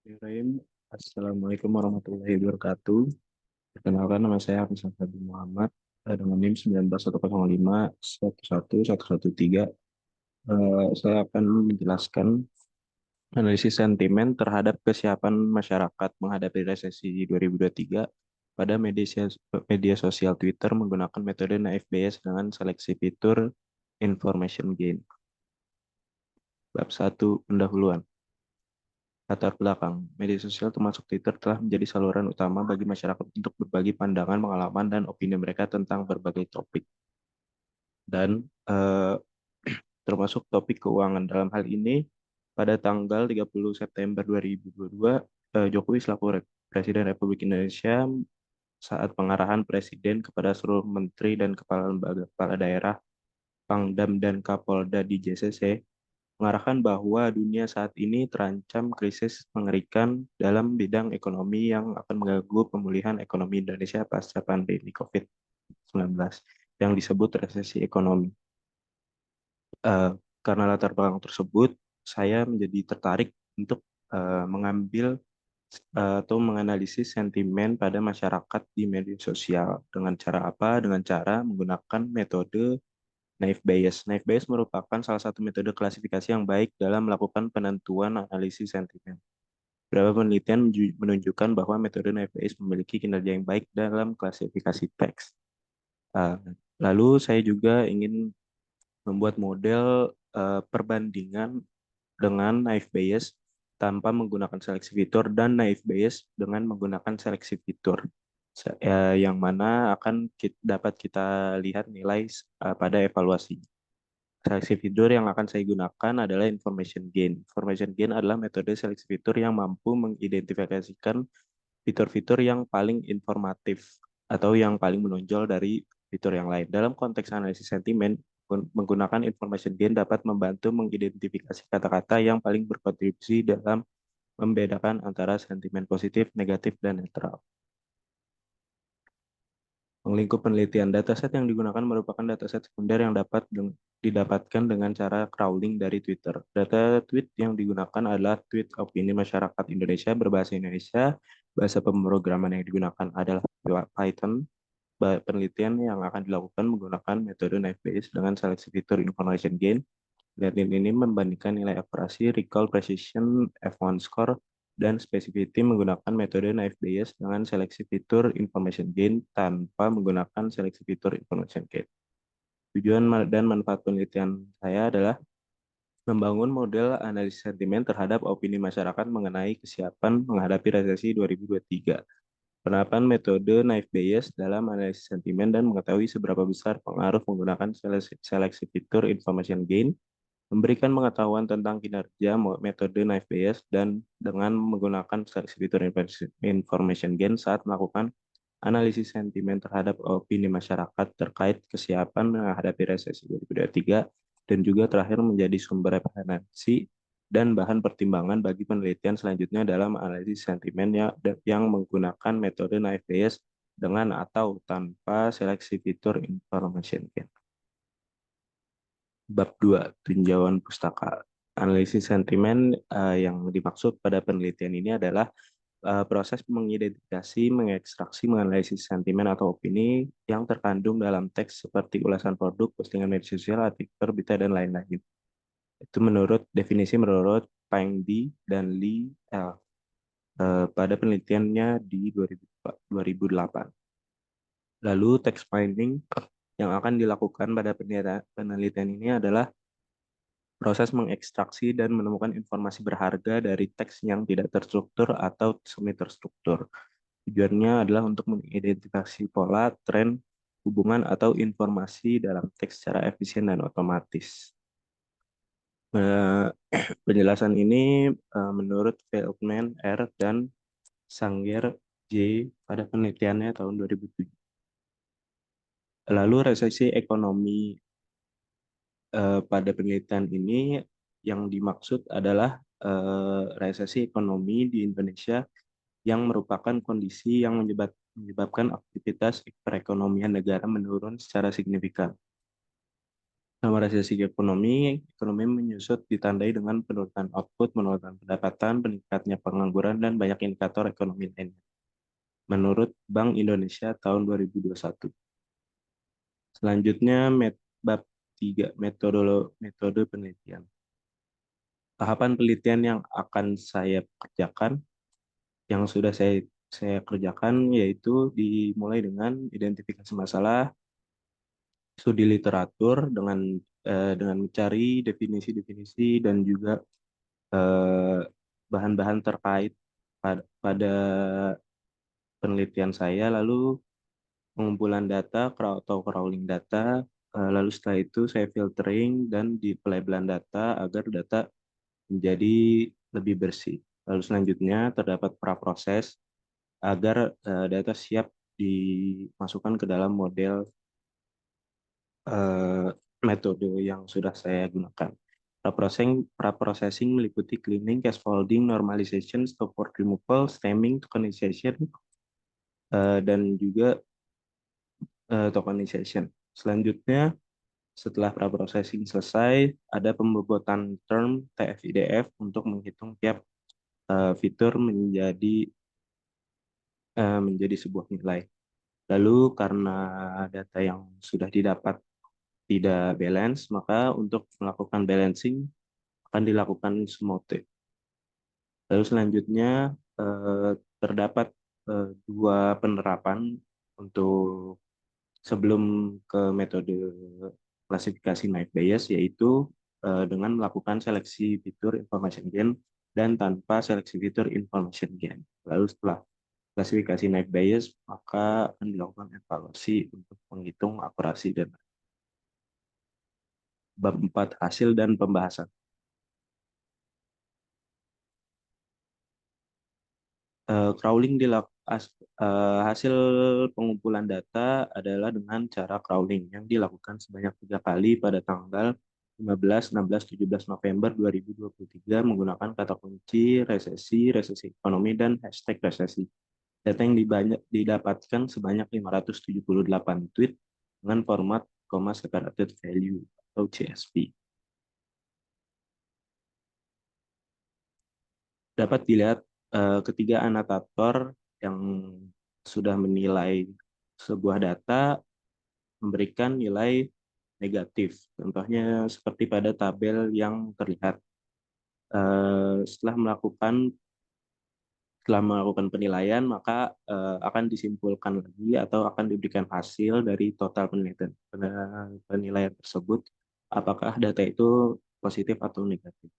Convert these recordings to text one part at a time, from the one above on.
Bismillahirrahmanirrahim. Assalamualaikum warahmatullahi wabarakatuh. Perkenalkan, nama saya Hamzah Fadli Muhammad dengan NIM 19105111113. Saya akan menjelaskan analisis sentimen terhadap kesiapan masyarakat menghadapi resesi 2023 pada media sosial Twitter menggunakan metode NFBS dengan seleksi fitur information gain. Bab 1, pendahuluan. Latar belakang, media sosial termasuk Twitter telah menjadi saluran utama bagi masyarakat untuk berbagi pandangan, pengalaman, dan opini mereka tentang berbagai topik. Dan termasuk topik keuangan. Dalam hal ini, pada tanggal 30 September 2022, Jokowi selaku Presiden Republik Indonesia saat pengarahan Presiden kepada seluruh Menteri dan Kepala Lembaga Kepala Daerah, Pangdam, dan Kapolda di JCC, mengarahkan bahwa dunia saat ini terancam krisis mengerikan dalam bidang ekonomi yang akan mengganggu pemulihan ekonomi Indonesia pasca pandemi COVID-19 yang disebut resesi ekonomi. Karena latar belakang tersebut, saya menjadi tertarik untuk mengambil atau menganalisis sentimen pada masyarakat di media sosial. Dengan cara apa? Dengan cara menggunakan metode Naive Bayes. Naive Bayes merupakan salah satu metode klasifikasi yang baik dalam melakukan penentuan analisis sentimen. Beberapa penelitian menunjukkan bahwa metode Naive Bayes memiliki kinerja yang baik dalam klasifikasi teks. Uh, Lalu saya juga ingin membuat model perbandingan dengan Naive Bayes tanpa menggunakan seleksi fitur dan Naive Bayes dengan menggunakan seleksi fitur. Yang mana akan dapat kita lihat nilai pada evaluasi. Seleksi fitur yang akan saya gunakan adalah information gain. Information gain adalah metode seleksi fitur yang mampu mengidentifikasikan fitur-fitur yang paling informatif atau yang paling menonjol dari fitur yang lain. Dalam konteks analisis sentimen, menggunakan information gain dapat membantu mengidentifikasi kata-kata yang paling berkontribusi dalam membedakan antara sentimen positif, negatif, dan netral. Lingkup penelitian, dataset yang digunakan merupakan dataset sekunder yang dapat didapatkan dengan cara crawling dari Twitter. Data tweet yang digunakan adalah tweet opini masyarakat Indonesia berbahasa Indonesia. Bahasa pemrograman yang digunakan adalah Python. Penelitian yang akan dilakukan menggunakan metode Naive Bayes dengan seleksi fitur information gain. Penelitian ini membandingkan nilai akurasi, recall, precision, F1 score, dan specificity menggunakan metode Naive Bayes dengan seleksi fitur information gain tanpa menggunakan seleksi fitur information gain. Tujuan dan manfaat penelitian saya adalah membangun model analisis sentimen terhadap opini masyarakat mengenai kesiapan menghadapi resesi 2023. Penerapan metode Naive Bayes dalam analisis sentimen dan mengetahui seberapa besar pengaruh menggunakan seleksi fitur information gain, memberikan pengetahuan tentang kinerja metode Naive Bayes dan dengan menggunakan seleksi fitur information gain saat melakukan analisis sentimen terhadap opini masyarakat terkait kesiapan menghadapi resesi 2023 dan juga terakhir menjadi sumber referensi dan bahan pertimbangan bagi penelitian selanjutnya dalam analisis sentimen yang menggunakan metode Naive Bayes dengan atau tanpa seleksi fitur information gain. Bab 2, tinjauan pustaka. Analisis sentimen yang dimaksud pada penelitian ini adalah proses mengidentifikasi, mengekstraksi, menganalisis sentimen atau opini yang terkandung dalam teks seperti ulasan produk, postingan media sosial, artikel, berita, dan lain-lain. Itu menurut definisi menurut Peng D dan Lee L. Pada penelitiannya di 2008. Lalu text finding yang akan dilakukan pada penelitian ini adalah proses mengekstraksi dan menemukan informasi berharga dari teks yang tidak terstruktur atau semi terstruktur. Tujuannya adalah untuk mengidentifikasi pola, tren, hubungan, atau informasi dalam teks secara efisien dan otomatis. Penjelasan ini menurut Feldman R. dan Sanger J. pada penelitiannya tahun 2007. Lalu resesi ekonomi pada penelitian ini yang dimaksud adalah resesi ekonomi di Indonesia yang merupakan kondisi yang menyebabkan aktivitas perekonomian negara menurun secara signifikan. Selama resesi ekonomi menyusut ditandai dengan penurunan output, penurunan pendapatan, meningkatnya pengangguran, dan banyak indikator ekonomi lainnya. Menurut Bank Indonesia tahun 2021. Selanjutnya, bab 3, metode penelitian. Tahapan penelitian yang akan saya kerjakan, yang sudah saya kerjakan, yaitu dimulai dengan identifikasi masalah, studi literatur dengan mencari definisi-definisi dan juga eh, bahan-bahan terkait pada penelitian saya, lalu pengumpulan data atau crawling data, lalu setelah itu saya filtering dan di pelabelan data agar data menjadi lebih bersih. Lalu selanjutnya terdapat praproses agar data siap dimasukkan ke dalam model eh, metode yang sudah saya gunakan. Pra-processing meliputi cleaning, scaffolding, normalization, stop word removal, stemming, tokenization, dan juga tokenization. Selanjutnya, setelah pra-processing selesai, ada pembobotan term TF-IDF untuk menghitung tiap fitur menjadi sebuah nilai. Lalu karena data yang sudah didapat tidak balance, maka untuk melakukan balancing akan dilakukan smoothed. Lalu selanjutnya eh, terdapat dua penerapan untuk sebelum ke metode klasifikasi Knight Bayes, yaitu dengan melakukan seleksi fitur information gain dan tanpa seleksi fitur information gain. Lalu setelah klasifikasi Knight Bayes, maka akan dilakukan evaluasi untuk menghitung akurasi dan bab 4 hasil dan pembahasan. Crawling hasil pengumpulan data adalah dengan cara crawling yang dilakukan sebanyak 3 kali pada tanggal 15, 16, 17 November 2023 menggunakan kata kunci resesi, resesi ekonomi, dan hashtag resesi. Data yang didapatkan sebanyak 578 tweet dengan format comma separated value atau CSV. Dapat dilihat ketiga anotator yang sudah menilai sebuah data memberikan nilai negatif. Contohnya seperti pada tabel yang terlihat. Setelah melakukan penilaian, maka akan disimpulkan lagi atau akan diberikan hasil dari total penilaian tersebut, apakah data itu positif atau negatif.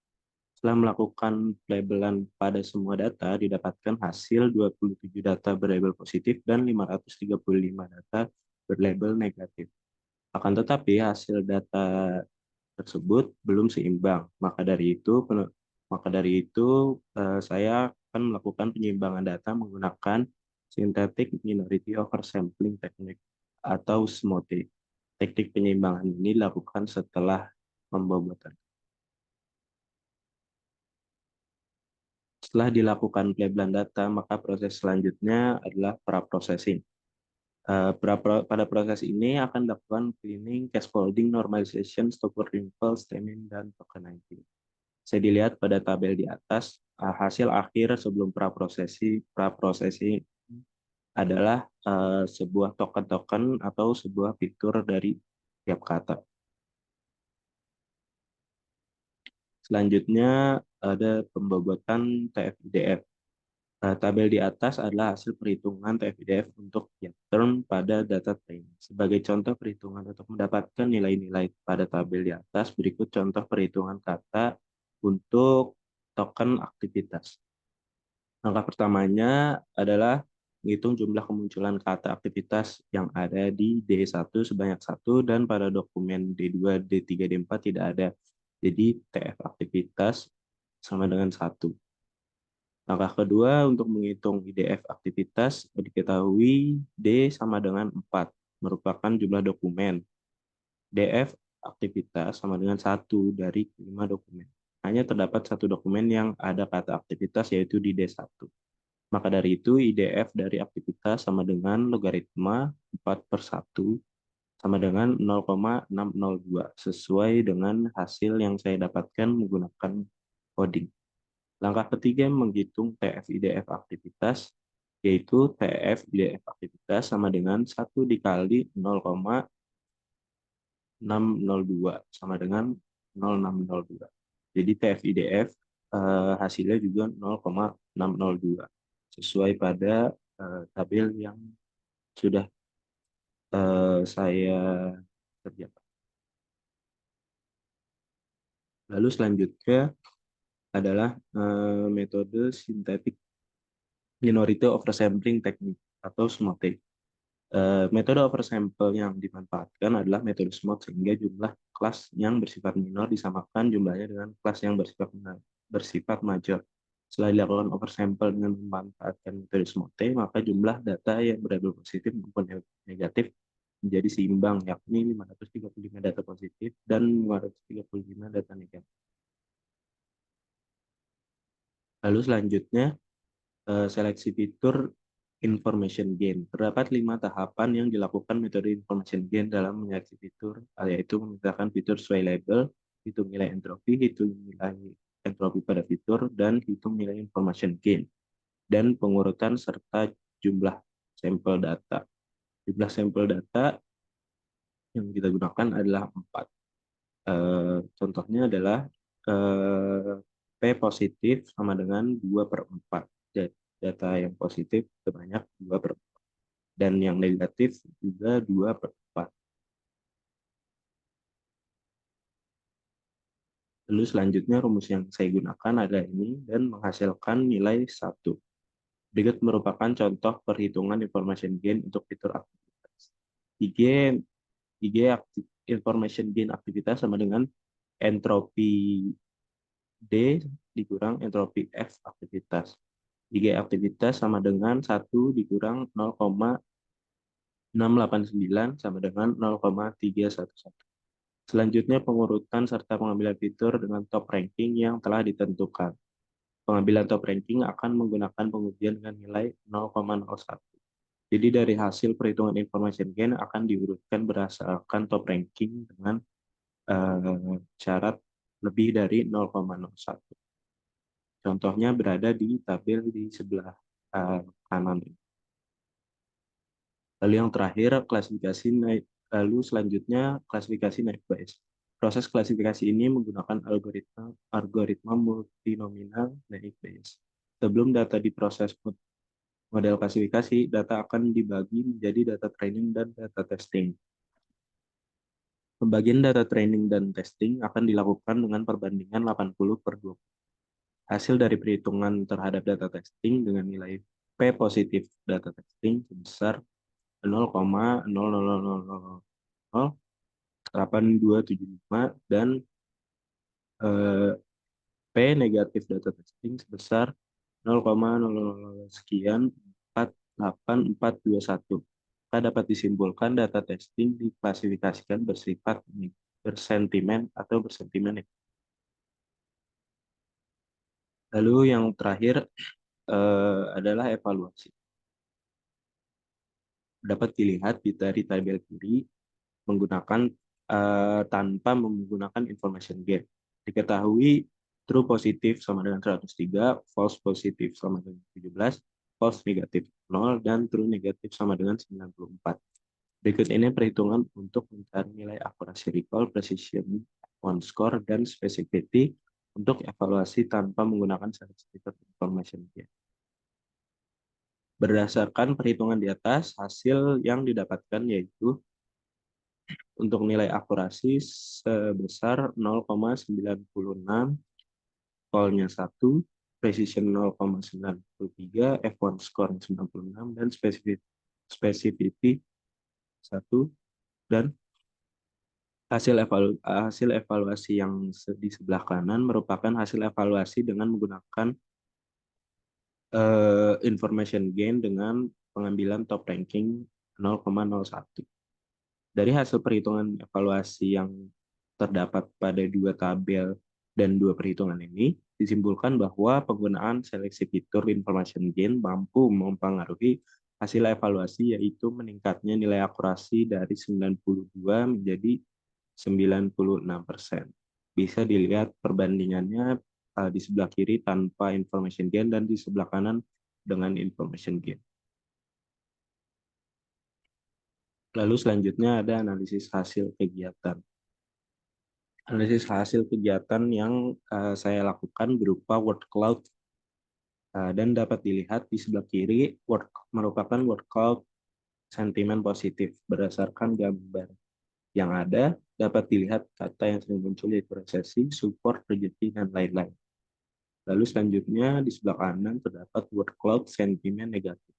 Setelah melakukan pelabelan pada semua data, didapatkan hasil 27 data berlabel positif dan 535 data berlabel negatif. Akan tetapi, hasil data tersebut belum seimbang. Maka dari itu, saya akan melakukan penyeimbangan data menggunakan synthetic minority oversampling technique atau SMOTE. Teknik penyeimbangan ini dilakukan setelah pembobotan. Setelah dilakukan pelabelan data, maka proses selanjutnya adalah pra-processing. Pada proses ini akan dilakukan cleaning, scaffolding, normalization, stop word removal, stemming, dan tokenizing. Saya dilihat pada tabel di atas, hasil akhir sebelum pra-prosesi adalah sebuah token-token atau sebuah fitur dari tiap kata. Selanjutnya ada pembobotan TF-IDF. Tabel di atas adalah hasil perhitungan TF-IDF untuk tiap term pada data training. Sebagai contoh perhitungan untuk mendapatkan nilai-nilai pada tabel di atas, berikut contoh perhitungan kata untuk token aktivitas. Langkah pertamanya adalah menghitung jumlah kemunculan kata aktivitas yang ada di D1 sebanyak 1 dan pada dokumen D2, D3, D4 tidak ada. Jadi TF aktivitas sama dengan 1. Langkah kedua untuk menghitung IDF aktivitas diketahui D sama dengan 4, merupakan jumlah dokumen. DF aktivitas sama dengan 1 dari 5 dokumen. Hanya terdapat satu dokumen yang ada kata aktivitas yaitu di D1. Maka dari itu IDF dari aktivitas sama dengan logaritma 4/1 sama dengan 0,602 sesuai dengan hasil yang saya dapatkan menggunakan coding. Langkah ketiga menghitung TF-IDF aktivitas, yaitu TF-IDF aktivitas sama dengan 1 dikali 0,602 sama dengan 0,602. Jadi TF-IDF hasilnya juga 0,602 sesuai pada tabel yang sudah saya kerjakan. Lalu selanjutnya adalah metode synthetic minority oversampling technique atau SMOT. Metode oversample yang dimanfaatkan adalah metode SMOT sehingga jumlah kelas yang bersifat minor disamakan jumlahnya dengan kelas yang bersifat major. Setelah dilakukan oversample dengan memanfaatkan metode SMOT, maka jumlah data yang berada positif maupun negatif menjadi seimbang, yakni 535 data positif dan 535 data negatif. Lalu selanjutnya, seleksi fitur information gain. Terdapat 5 tahapan yang dilakukan metode information gain dalam menyeleksi fitur, yaitu memindahkan fitur sesuai label, hitung nilai entropi, hitung nilai entropi pada fitur, dan hitung nilai information gain, dan pengurutan serta jumlah sampel data. Jumlah sampel data yang kita gunakan adalah 4. Contohnya adalah P positif sama dengan 2/4. Data yang positif sebanyak 2/4. Dan yang negatif juga 2/4. Lalu selanjutnya rumus yang saya gunakan adalah ini dan menghasilkan nilai 1. Berikut merupakan contoh perhitungan information gain untuk fitur aktivitas. IG, information gain aktivitas sama dengan entropi D dikurang entropi F aktivitas. IG aktivitas sama dengan 1 dikurang 0,689 sama dengan 0,311. Selanjutnya pengurutan serta pengambilan fitur dengan top ranking yang telah ditentukan. Pengambilan top ranking akan menggunakan pengujian dengan nilai 0,01. Jadi dari hasil perhitungan information gain akan diurutkan berdasarkan top ranking dengan syarat lebih dari 0,01. Contohnya berada di tabel di sebelah kanan. Lalu yang terakhir klasifikasi naik. Lalu selanjutnya klasifikasi naik bias. Proses klasifikasi ini menggunakan algoritma multinominal naik bias. Sebelum data diproses model klasifikasi, data akan dibagi menjadi data training dan data testing. Pembagian data training dan testing akan dilakukan dengan perbandingan 80/20. Hasil dari perhitungan terhadap data testing dengan nilai P positif data testing sebesar 0,0000825 dan P negatif data testing sebesar 0,00 sekian 48421. Maka dapat disimpulkan data testing diklasifikasikan bersifat bersentimen atau bersentimen. Lalu yang terakhir adalah evaluasi. Dapat dilihat dari tabel kiri menggunakan tanpa menggunakan information gain. Diketahui true positif sama dengan 103, false positif sama dengan 17, false negatif 0, dan true negatif sama dengan 94. Berikut ini perhitungan untuk mencari nilai akurasi recall, precision, one score, dan specificity untuk evaluasi tanpa menggunakan certificate information gain. Berdasarkan perhitungan di atas, hasil yang didapatkan yaitu untuk nilai akurasi sebesar 0,96, call-nya 1, precision 0,93, F1 score 96, dan specificity 1, dan hasil evaluasi yang di sebelah kanan merupakan hasil evaluasi dengan menggunakan information gain dengan pengambilan top ranking 0,01. Dari hasil perhitungan evaluasi yang terdapat pada 2 tabel dan 2 perhitungan ini, disimpulkan bahwa penggunaan seleksi fitur information gain mampu mempengaruhi Hasil evaluasi yaitu meningkatnya nilai akurasi dari 92 menjadi 96%. Bisa dilihat perbandingannya di sebelah kiri tanpa information gain dan di sebelah kanan dengan information gain. Lalu selanjutnya ada analisis hasil kegiatan. Analisis hasil kegiatan yang saya lakukan berupa word cloud dan dapat dilihat di sebelah kiri merupakan word cloud sentimen positif berdasarkan gambar yang ada dapat dilihat kata yang sering muncul yaitu resesi, support, rezeki, dan lain-lain. Lalu selanjutnya di sebelah kanan terdapat word cloud sentimen negatif.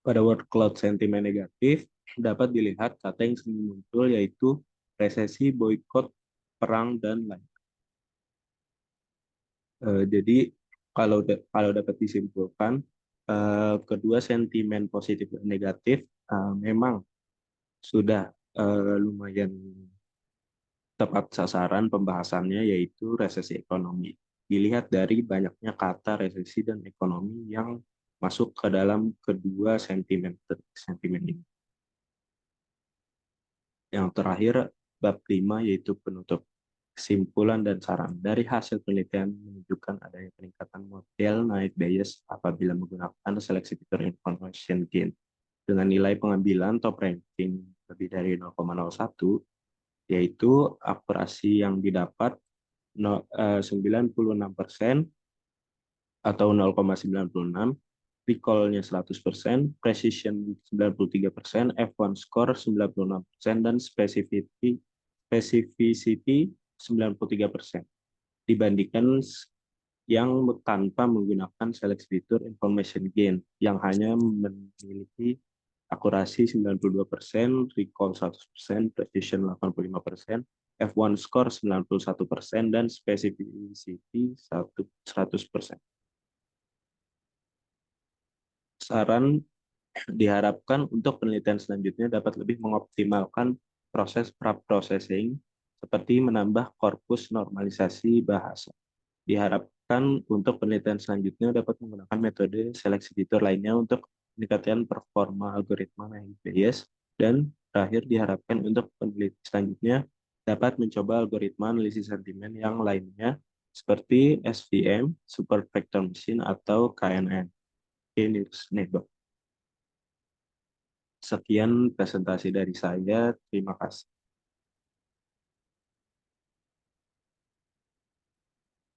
Pada word cloud sentimen negatif dapat dilihat kata yang sering muncul yaitu resesi, boykot, perang, dan lain. Jadi kalau dapat disimpulkan kedua sentimen positif dan negatif memang sudah lumayan tepat sasaran pembahasannya yaitu resesi ekonomi. Dilihat dari banyaknya kata resesi dan ekonomi yang masuk ke dalam kedua sentimen ini. Yang terakhir, bab 5 yaitu penutup. Kesimpulan dan saran. Dari hasil penelitian menunjukkan adanya peningkatan model night bias apabila menggunakan seleksi fitur information gain. Dengan nilai pengambilan top ranking lebih dari 0,01, yaitu akurasi yang didapat 96% atau 0,96, recall-nya 100%, precision 93%, F1 score 96%, dan specificity 93%. Dibandingkan yang tanpa menggunakan seleksi fitur information gain yang hanya memiliki akurasi 92%, recall 100%, precision 85%, F1 score 91%, dan specificity 100%. Saran diharapkan untuk penelitian selanjutnya dapat lebih mengoptimalkan proses pra-processing seperti menambah korpus normalisasi bahasa. Diharapkan untuk penelitian selanjutnya dapat menggunakan metode seleksi fitur lainnya untuk meningkatkan performa algoritma Bayes, dan terakhir diharapkan untuk penelitian selanjutnya dapat mencoba algoritma analisis sentimen yang lainnya seperti SVM, Super Vector Machine, atau KNN. Sekian presentasi dari saya. Terima kasih.